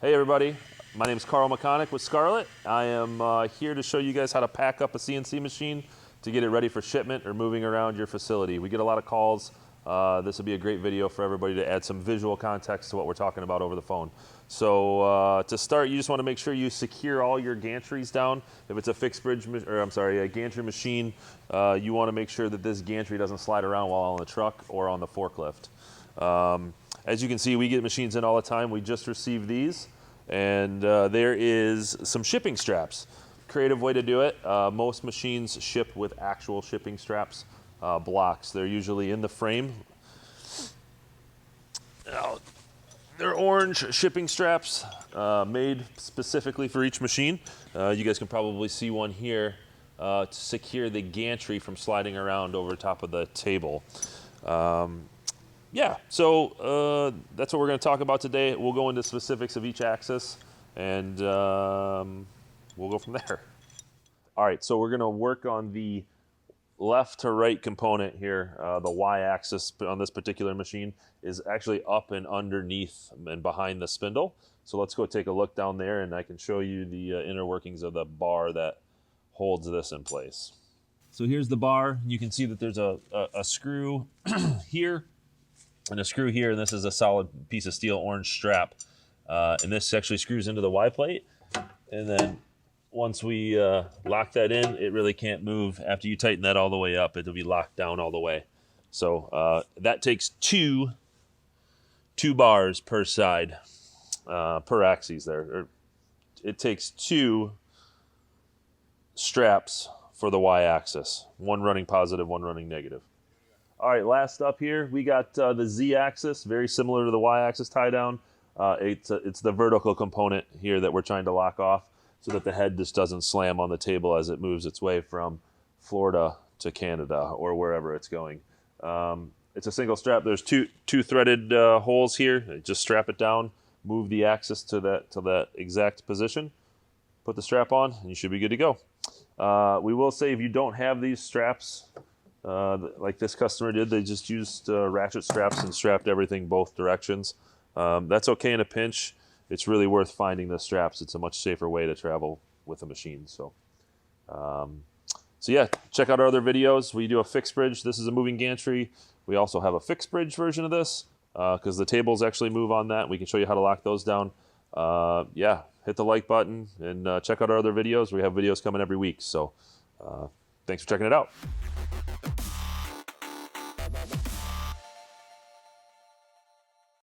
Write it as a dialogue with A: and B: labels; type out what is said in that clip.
A: Hey everybody, my name is Carl Mechanic with Scarlett. I am here to show you guys how to pack up a CNC machine to get it ready for shipment or moving around your facility. We get a lot of calls. This will be a great video for everybody to add some visual context to what we're talking about over the phone. So to start, you just want to make sure you secure all your gantries down. If it's a fixed bridge, or I'm sorry, a gantry machine, you want to make sure that this gantry doesn't slide around while on the truck or on the forklift. As you can see, we get machines in all the time. We just received these, and there is some shipping straps. Creative way to do it. Most machines ship with actual shipping straps, blocks. They're usually in the frame. Now, they're orange shipping straps made specifically for each machine. You guys can probably see one here to secure the gantry from sliding around over top of the table. Yeah, so that's what we're going to talk about today. We'll go into specifics of each axis, and we'll go from there. All right, so we're going to work on the left to right component here. The y-axis on this particular machine is actually up and underneath and behind the spindle. So let's go take a look down there, and I can show you the inner workings of the bar that holds this in place. So here's the bar. You can see that there's a screw here and a screw here, and this is a solid piece of steel orange strap. And this actually screws into the Y-plate. And then once we lock that in, it really can't move. After you tighten that all the way up, it'll be locked down all the way. So that takes two bars per side, per axis there. It takes two straps for the Y-axis, one running positive, one running negative. All right, last up here, we got the Z-axis, very similar to the Y-axis tie down. It's the vertical component here that we're trying to lock off so that the head just doesn't slam on the table as it moves its way from Florida to Canada or wherever it's going. It's a single strap. There's two threaded holes here. Just strap it down, move the axis to that exact position, put the strap on, and you should be good to go. We will say if you don't have these straps, like this customer did, they just used ratchet straps and strapped everything both directions. That's okay in a pinch. It's really worth finding the straps. It's a much safer way to travel with a machine. So yeah, check out our other videos. We do a fixed bridge. This is a moving gantry. We also have a fixed bridge version of this because the tables actually move on that. We can show you how to lock those down. Yeah, hit the like button and check out our other videos. We have videos coming every week. So thanks for checking it out.